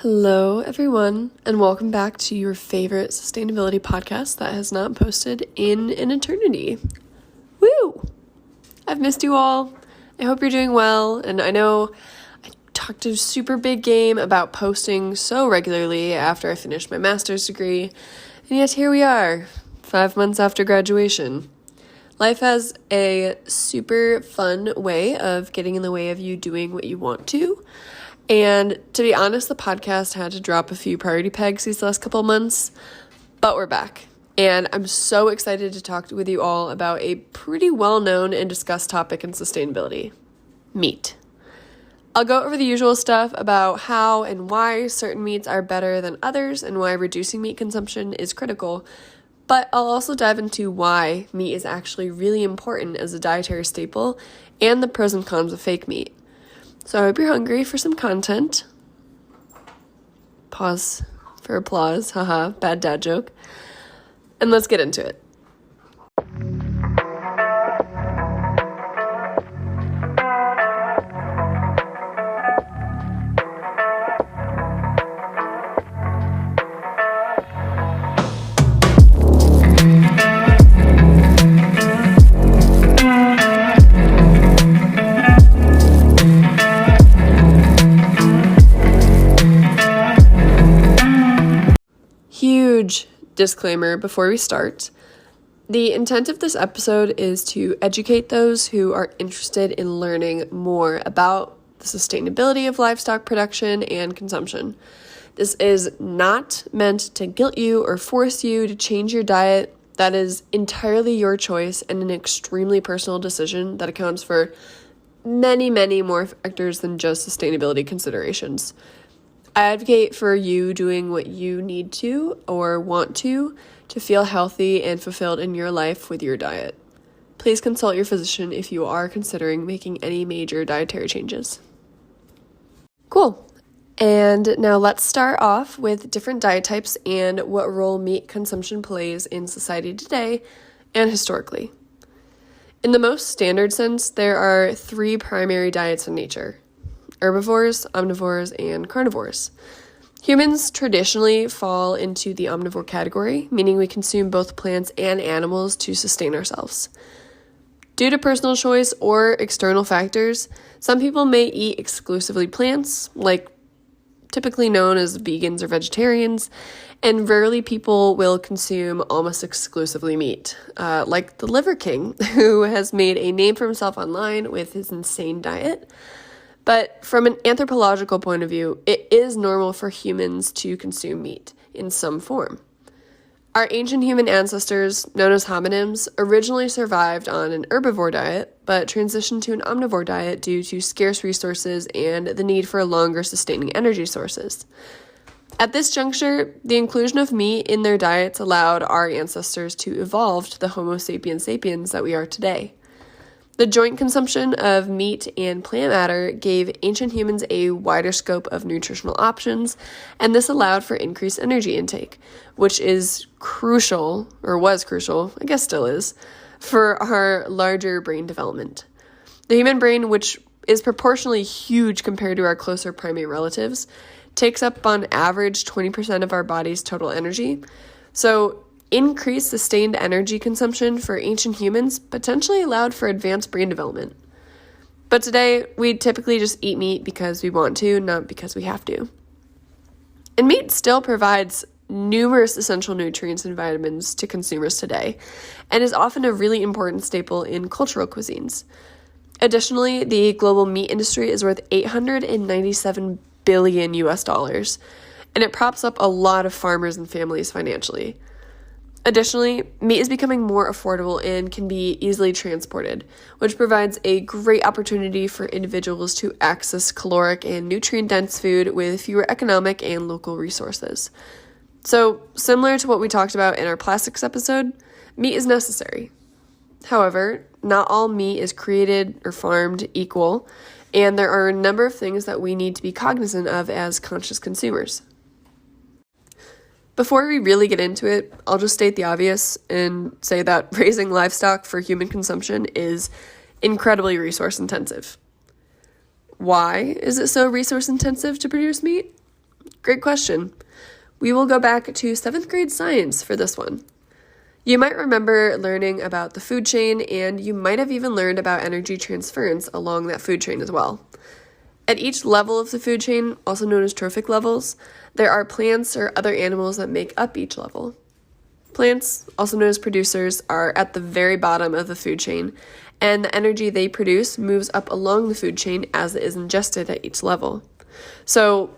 Hello, everyone, and welcome back to your favorite sustainability podcast that has not posted in an eternity. Woo! I've missed you all. I hope you're doing well, and I know I talked a super big game about posting so regularly after I finished my master's degree, and yet here we are, 5 months after graduation. Life has a super fun way of getting in the way of you doing what you want to. And to be honest, the podcast had to drop a few priority pegs these last couple months, but we're back. And I'm so excited to talk with you all about a pretty well-known and discussed topic in sustainability: meat. I'll go over the usual stuff about how and why certain meats are better than others and why reducing meat consumption is critical, but I'll also dive into why meat is actually really important as a dietary staple and the pros and cons of fake meat. So I hope you're hungry for some content. Pause for applause. Haha, bad dad joke. And let's get into it. Huge disclaimer before we start. The intent of this episode is to educate those who are interested in learning more about the sustainability of livestock production and consumption. This is not meant to guilt you or force you to change your diet. That is entirely your choice and an extremely personal decision that accounts for many, many more factors than just sustainability considerations. I advocate for you doing what you need to or want to feel healthy and fulfilled in your life with your diet. Please consult your physician if you are considering making any major dietary changes. Cool. And now let's start off with different diet types and what role meat consumption plays in society today and historically. In the most standard sense, there are 3 primary diets in nature: herbivores, omnivores, and carnivores. Humans traditionally fall into the omnivore category, meaning we consume both plants and animals to sustain ourselves. Due to personal choice or external factors, some people may eat exclusively plants, like typically known as vegans or vegetarians, and rarely people will consume almost exclusively meat, like the Liver King, who has made a name for himself online with his insane diet. But from an anthropological point of view, it is normal for humans to consume meat in some form. Our ancient human ancestors, known as hominins, originally survived on an herbivore diet, but transitioned to an omnivore diet due to scarce resources and the need for longer sustaining energy sources. At this juncture, the inclusion of meat in their diets allowed our ancestors to evolve to the Homo sapiens sapiens that we are today. The joint consumption of meat and plant matter gave ancient humans a wider scope of nutritional options, and this allowed for increased energy intake, which is crucial, or was crucial, I guess still is, for our larger brain development. The human brain, which is proportionally huge compared to our closer primate relatives, takes up on average 20% of our body's total energy. So increased sustained energy consumption for ancient humans potentially allowed for advanced brain development. But today, we typically just eat meat because we want to, not because we have to. And meat still provides numerous essential nutrients and vitamins to consumers today, and is often a really important staple in cultural cuisines. Additionally, the global meat industry is worth $897 billion US, and it props up a lot of farmers and families financially. Additionally, meat is becoming more affordable and can be easily transported, which provides a great opportunity for individuals to access caloric and nutrient-dense food with fewer economic and local resources. So, similar to what we talked about in our plastics episode, meat is necessary. However, not all meat is created or farmed equal, and there are a number of things that we need to be cognizant of as conscious consumers. Before we really get into it, I'll just state the obvious and say that raising livestock for human consumption is incredibly resource intensive. Why is it so resource intensive to produce meat? great question. We will go back to 7th grade science for this one. You might remember learning about the food chain, and you might have even learned about energy transference along that food chain as well. At each level of the food chain, also known as trophic levels, there are plants or other animals that make up each level. Plants, also known as producers, are at the very bottom of the food chain, and the energy they produce moves up along the food chain as it is ingested at each level. So,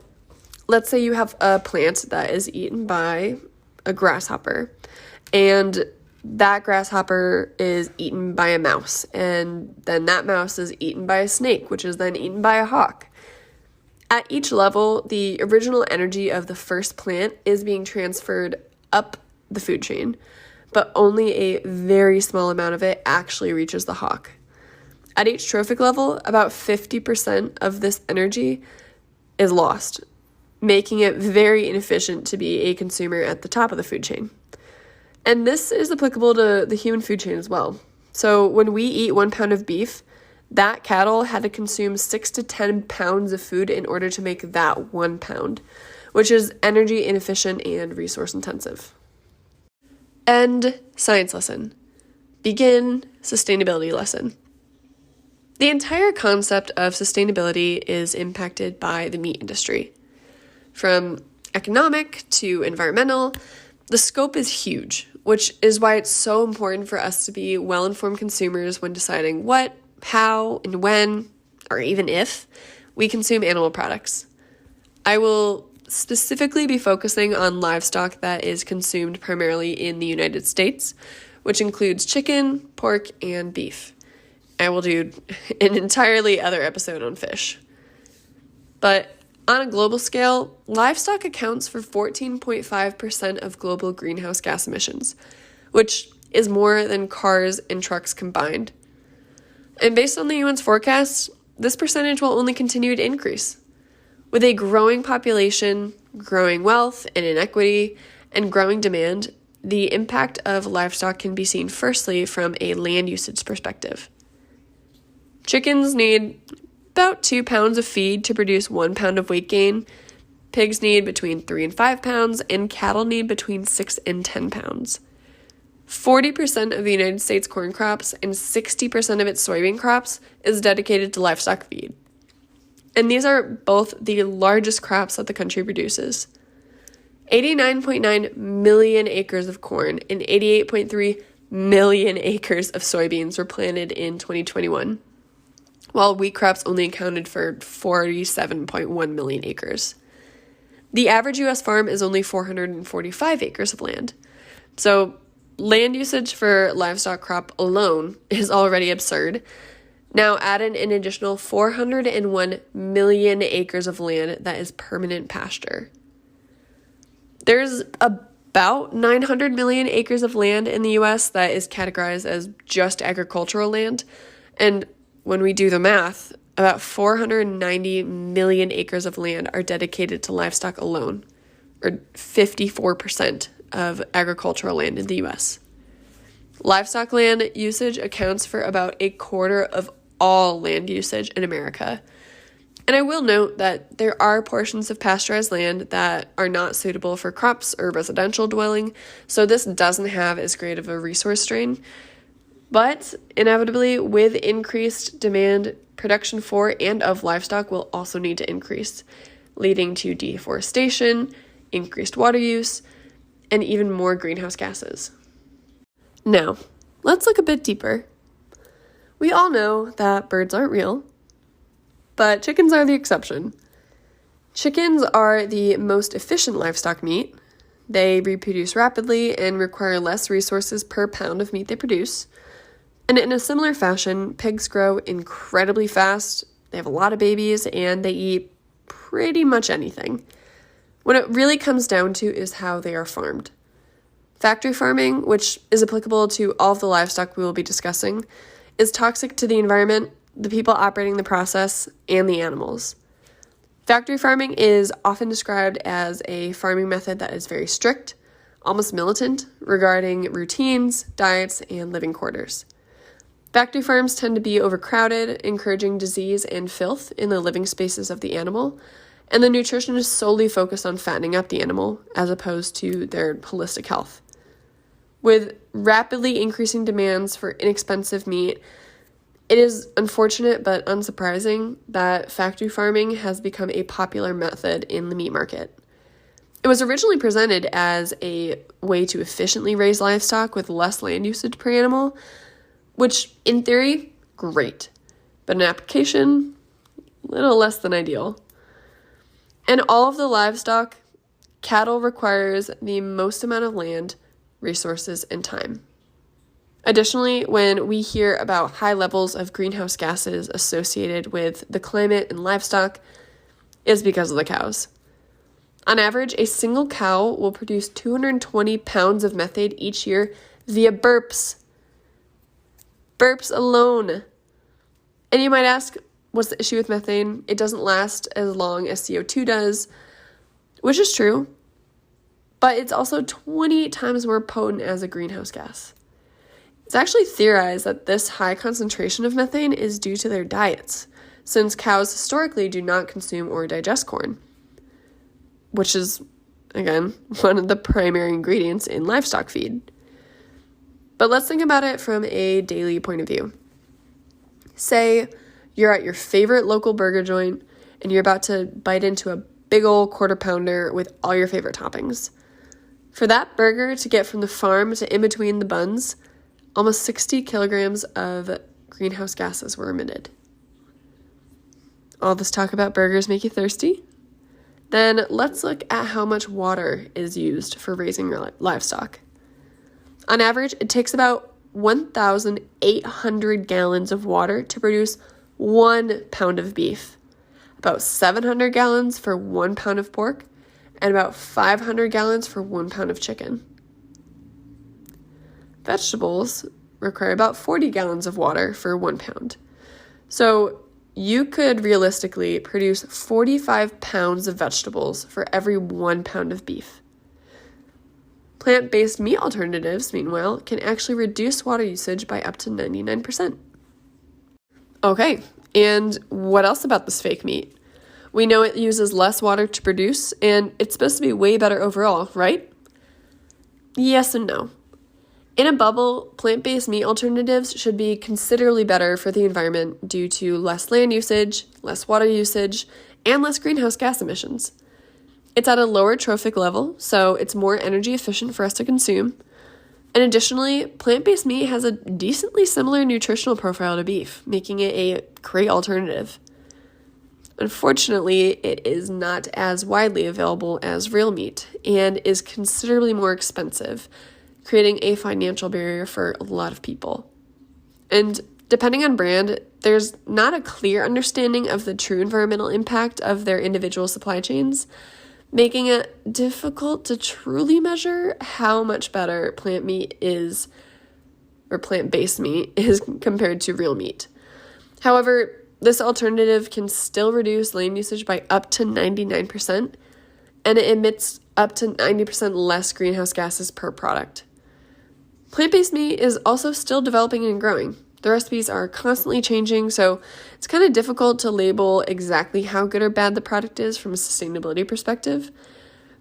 let's say you have a plant that is eaten by a grasshopper, and that grasshopper is eaten by a mouse, and then that mouse is eaten by a snake, which is then eaten by a hawk. At each level, the original energy of the first plant is being transferred up the food chain, but only a very small amount of it actually reaches the hawk. At each trophic level, about 50% of this energy is lost, making it very inefficient to be a consumer at the top of the food chain. And this is applicable to the human food chain as well. So when we eat 1 pound of beef, that cattle had to consume 6 to 10 pounds of food in order to make that 1 pound, which is energy inefficient and resource intensive. End science lesson. Begin sustainability lesson. The entire concept of sustainability is impacted by the meat industry. From economic to environmental, the scope is huge, which is why it's so important for us to be well-informed consumers when deciding what, how, and when, or even if, we consume animal products. I will specifically be focusing on livestock that is consumed primarily in the United States, which includes chicken, pork, and beef. I will do an entirely other episode on fish. But on a global scale, livestock accounts for 14.5% of global greenhouse gas emissions, which is more than cars and trucks combined. And based on the UN's forecast, this percentage will only continue to increase. With a growing population, growing wealth and inequity, and growing demand, the impact of livestock can be seen firstly from a land usage perspective. Chickens need about 2 pounds of feed to produce 1 pound of weight gain. Pigs need between 3 and 5 pounds, and cattle need between 6 and 10 pounds. 40% of the United States corn crops and 60% of its soybean crops is dedicated to livestock feed. And these are both the largest crops that the country produces. 89.9 million acres of corn and 88.3 million acres of soybeans were planted in 2021. While wheat crops only accounted for 47.1 million acres. The average U.S. farm is only 445 acres of land. So land usage for livestock crop alone is already absurd. Now add in an additional 401 million acres of land that is permanent pasture. There's about 900 million acres of land in the U.S. that is categorized as just agricultural land, and when we do the math, about 490 million acres of land are dedicated to livestock alone, or 54% of agricultural land in the U.S. Livestock land usage accounts for about a quarter of all land usage in America. And I will note that there are portions of pasteurized land that are not suitable for crops or residential dwelling, so this doesn't have as great of a resource strain. But inevitably, with increased demand, production for and of livestock will also need to increase, leading to deforestation, increased water use, and even more greenhouse gases. Now, let's look a bit deeper. We all know that birds aren't real, but chickens are the exception. Chickens are the most efficient livestock meat. They reproduce rapidly and require less resources per pound of meat they produce. And in a similar fashion, pigs grow incredibly fast, they have a lot of babies, and they eat pretty much anything. What it really comes down to is how they are farmed. Factory farming, which is applicable to all of the livestock we will be discussing, is toxic to the environment, the people operating the process, and the animals. Factory farming is often described as a farming method that is very strict, almost militant, regarding routines, diets, and living quarters. Factory farms tend to be overcrowded, encouraging disease and filth in the living spaces of the animal, and the nutrition is solely focused on fattening up the animal as opposed to their holistic health. With rapidly increasing demands for inexpensive meat, it is unfortunate but unsurprising that factory farming has become a popular method in the meat market. It was originally presented as a way to efficiently raise livestock with less land usage per animal, which in theory, great, but in application, a little less than ideal. And all of the livestock, cattle requires the most amount of land, resources, and time. Additionally, when we hear about high levels of greenhouse gases associated with the climate and livestock, it's because of the cows. On average, a single cow will produce 220 pounds of methane each year via burps. Burps alone. And you might ask, what's the issue with methane? It doesn't last as long as CO2 does, which is true, but it's also 28 times more potent as a greenhouse gas. It's actually theorized that this high concentration of methane is due to their diets, since cows historically do not consume or digest corn, which is, again, one of the primary ingredients in livestock feed. But let's think about it from a daily point of view. Say you're at your favorite local burger joint and you're about to bite into a big old quarter pounder with all your favorite toppings. For that burger to get from the farm to in between the buns, almost 60 kilograms of greenhouse gases were emitted. All this talk about burgers make you thirsty? Then let's look at how much water is used for raising livestock. On average, it takes about 1,800 gallons of water to produce 1 pound of beef, about 700 gallons for 1 pound of pork, and about 500 gallons for 1 pound of chicken. Vegetables require about 40 gallons of water for 1 pound. So you could realistically produce 45 pounds of vegetables for every 1 pound of beef. Plant-based meat alternatives, meanwhile, can actually reduce water usage by up to 99%. Okay, and what else about this fake meat? We know it uses less water to produce, and it's supposed to be way better overall, right? Yes and no. In a bubble, plant-based meat alternatives should be considerably better for the environment due to less land usage, less water usage, and less greenhouse gas emissions. It's at a lower trophic level, so it's more energy efficient for us to consume. And additionally, plant-based meat has a decently similar nutritional profile to beef, making it a great alternative. Unfortunately, it is not as widely available as real meat and is considerably more expensive, creating a financial barrier for a lot of people. And depending on brand, there's not a clear understanding of the true environmental impact of their individual supply chains, making it difficult to truly measure how much better plant meat is, or plant-based meat is compared to real meat. However, this alternative can still reduce land usage by up to 99%, and it emits up to 90% less greenhouse gases per product. Plant-based meat is also still developing and growing. The recipes are constantly changing, so it's kind of difficult to label exactly how good or bad the product is from a sustainability perspective.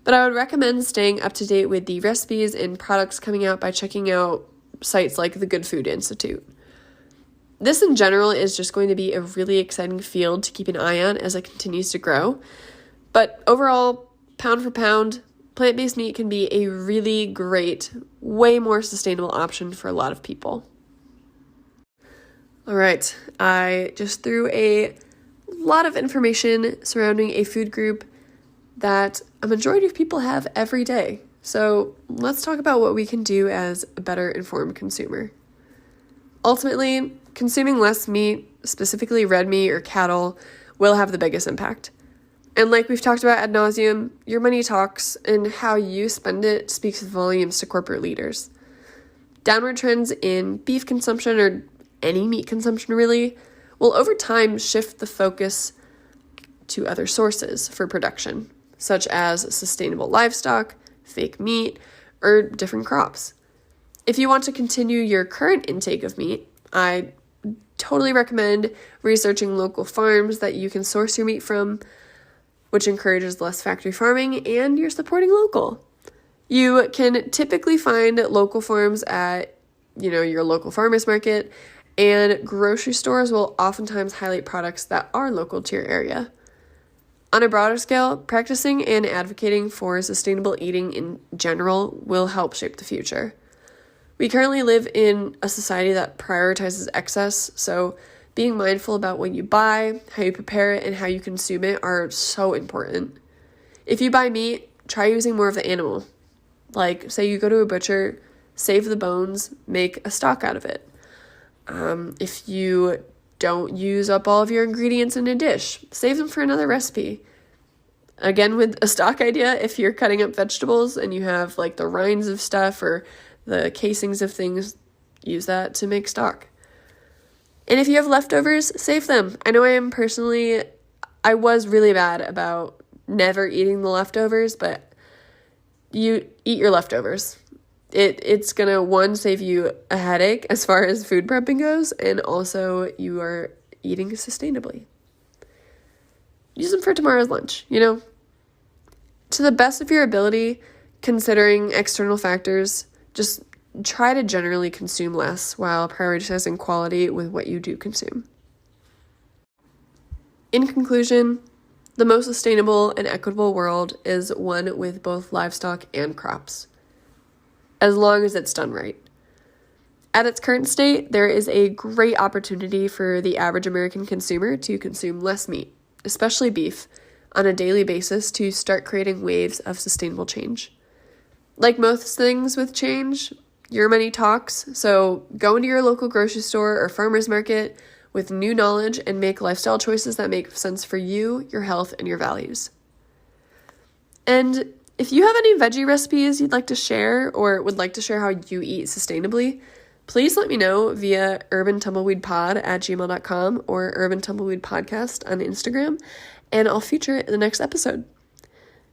But I would recommend staying up to date with the recipes and products coming out by checking out sites like the Good Food Institute. This in general is just going to be a really exciting field to keep an eye on as it continues to grow. But overall, pound for pound, plant-based meat can be a really great, way more sustainable option for a lot of people. All right, I just threw a lot of information surrounding a food group that a majority of people have every day. So let's talk about what we can do as a better informed consumer. Ultimately, consuming less meat, specifically red meat or cattle, will have the biggest impact. And like we've talked about ad nauseum, your money talks, and how you spend it speaks volumes to corporate leaders. Downward trends in beef consumption, or any meat consumption really, will over time shift the focus to other sources for production, such as sustainable livestock, fake meat, or different crops. If you want to continue your current intake of meat, I totally recommend researching local farms that you can source your meat from. which encourages less factory farming, and you're supporting local. You can typically find local farms at, your local farmers market, and grocery stores will oftentimes highlight products that are local to your area. On a broader scale, practicing and advocating for sustainable eating in general will help shape the future. We currently live in a society that prioritizes excess, so being mindful about what you buy, how you prepare it, and how you consume it are so important. If you buy meat, try using more of the animal. Like, say you go to a butcher, save the bones, make a stock out of it. If you don't use up all of your ingredients in a dish, save them for another recipe. Again, with a stock idea, if you're cutting up vegetables and you have like the rinds of stuff or the casings of things, use that to make stock. And if you have leftovers, save them. I know I was really bad about never eating the leftovers, but you eat your leftovers. It's gonna, one, save you a headache as far as food prepping goes, and also you are eating sustainably. Use them for tomorrow's lunch, To the best of your ability, considering external factors, just try to generally consume less while prioritizing quality with what you do consume. In conclusion, the most sustainable and equitable world is one with both livestock and crops, as long as it's done right. At its current state, there is a great opportunity for the average American consumer to consume less meat, especially beef, on a daily basis to start creating waves of sustainable change. Like most things with change, your money talks, so go into your local grocery store or farmer's market with new knowledge and make lifestyle choices that make sense for you, your health, and your values. And if you have any veggie recipes you'd like to share or would like to share how you eat sustainably, please let me know via urbantumbleweedpod@gmail.com or urbantumbleweedpodcast on Instagram, and I'll feature it in the next episode.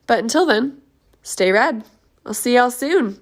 But until then, stay rad. I'll see y'all soon.